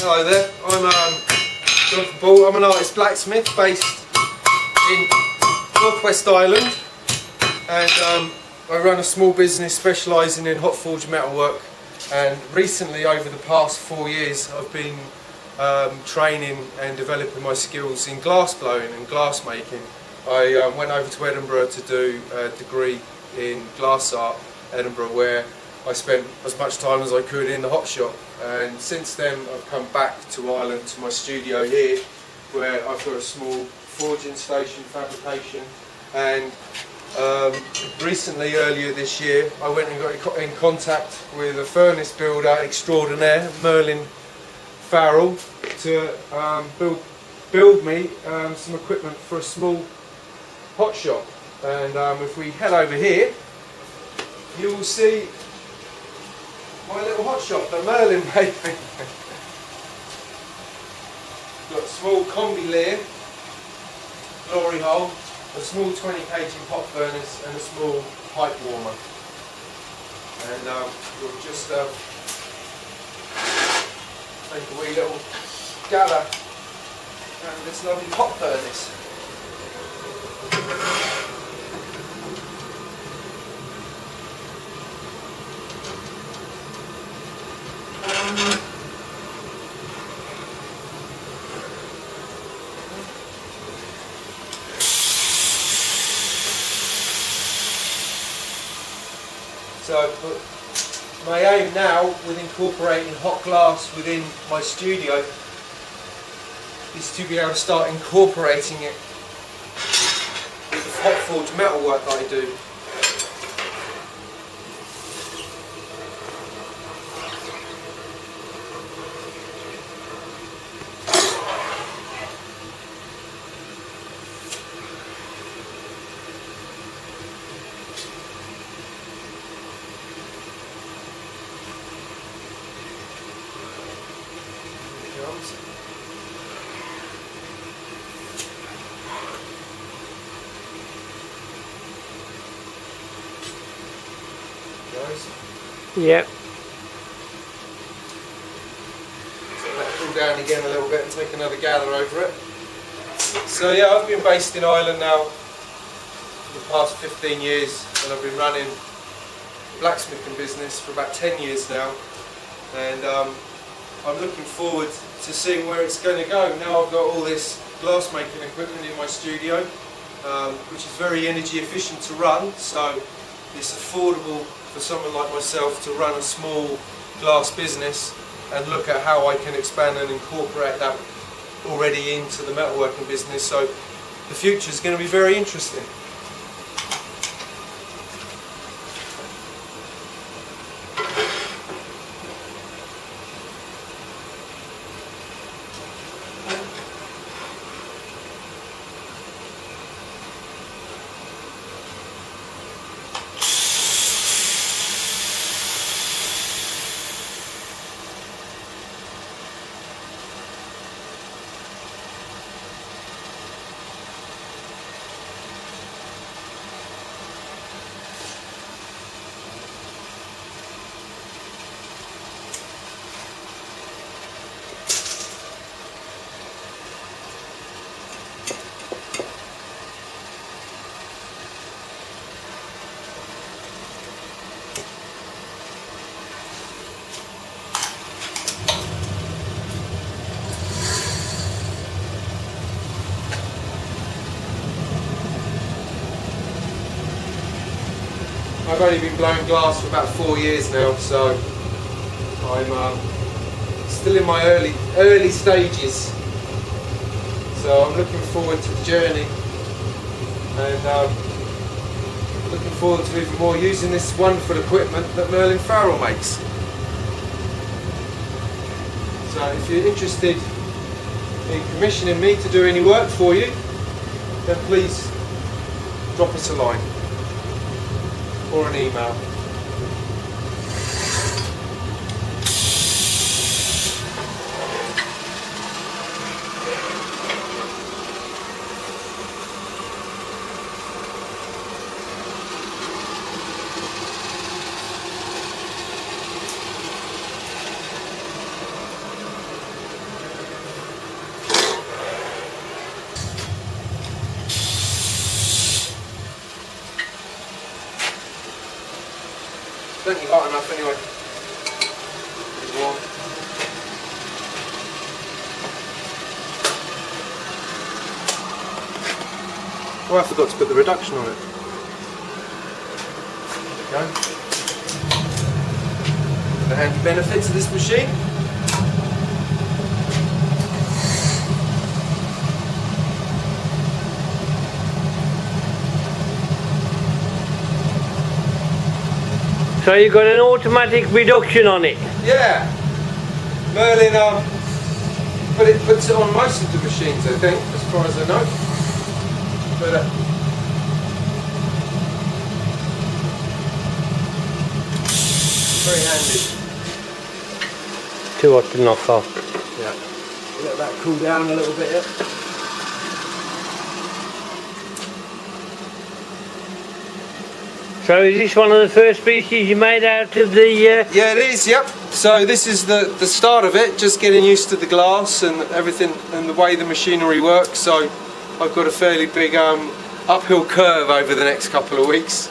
Hello there, I'm Jonathan Ball. I'm an artist blacksmith based in North West Ireland, and I run a small business specialising in hot forged metalwork. And recently, over the past 4 years, I've been training and developing my skills in glass blowing and glass making. I went over to Edinburgh to do a degree in glass art, Edinburgh, where I spent as much time as I could in the hot shop. And since then I've come back to Ireland, to my studio here, where I've got a small forging station, fabrication, and recently, earlier this year, I went and got in contact with a furnace builder extraordinaire, Merlin Farrell, to build me some equipment for a small hot shop. And if we head over here, you will see my little hot shop that Merlin made me. Got a small combi lathe, glory hole, a small 20 kg hot furnace, and a small pipe warmer. And we'll just take a wee little gather around this lovely hot furnace. So my aim now with incorporating hot glass within my studio is to be able to start incorporating it with the hot forged metalwork that I do. Yep. So let it cool down again a little bit and take another gather over it. So yeah, I've been based in Ireland now for the past 15 years, and I've been running a blacksmithing business for about 10 years now, and I'm looking forward to seeing where it's going to go. Now I've got all this glass making equipment in my studio, which is very energy efficient to run, so it's affordable for someone like myself to run a small glass business and look at how I can expand and incorporate that already into the metalworking business. So the future is going to be very interesting. I've only been blowing glass for about 4 years now, so I'm still in my early stages. So I'm looking forward to the journey, and looking forward to even more using this wonderful equipment that Merlin Farrell makes. So if you're interested in commissioning me to do any work for you, then please drop us a line or an email. plenty hot enough anyway. It's warm. Oh, I forgot to put the reduction on it. There we go. The handy benefits of this machine. So you've got an automatic reduction on it? Yeah. Merlin puts it on most of the machines, I think, as far as I know. But very handy. Too hot to knock off. Yeah. Let that cool down a little bit. So is this one of the first pieces you made out of the... Yeah, it is, yep. So this is the start of it, just getting used to the glass and everything and the way the machinery works. So I've got a fairly big uphill curve over the next couple of weeks.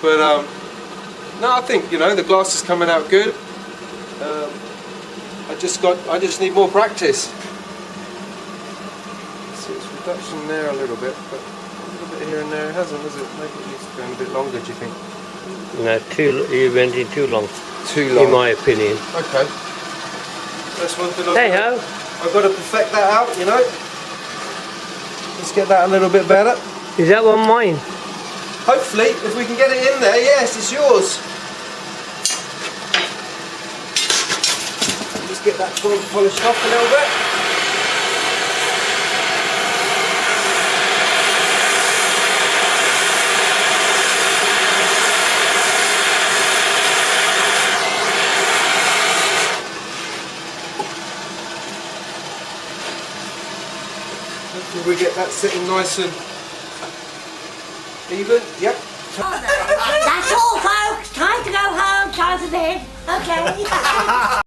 But no, I think, you know, the glass is coming out good. I just need more practice. See, it's reduction there a little bit, but a little bit here and there. It hasn't, has it? Maybe it needs to go a bit longer, do you think? No, you went in too long. Too long. In my opinion. Okay. That's one thing Hey ho! I've got to perfect that out, you know. Let's get that a little bit better. Is that one mine? Hopefully, if we can get it in there, yes, it's yours. Just get that polished off a little bit. Hopefully we get that sitting nice and even. Yep. That's all, folks. Time to go home. Time for bed. Okay.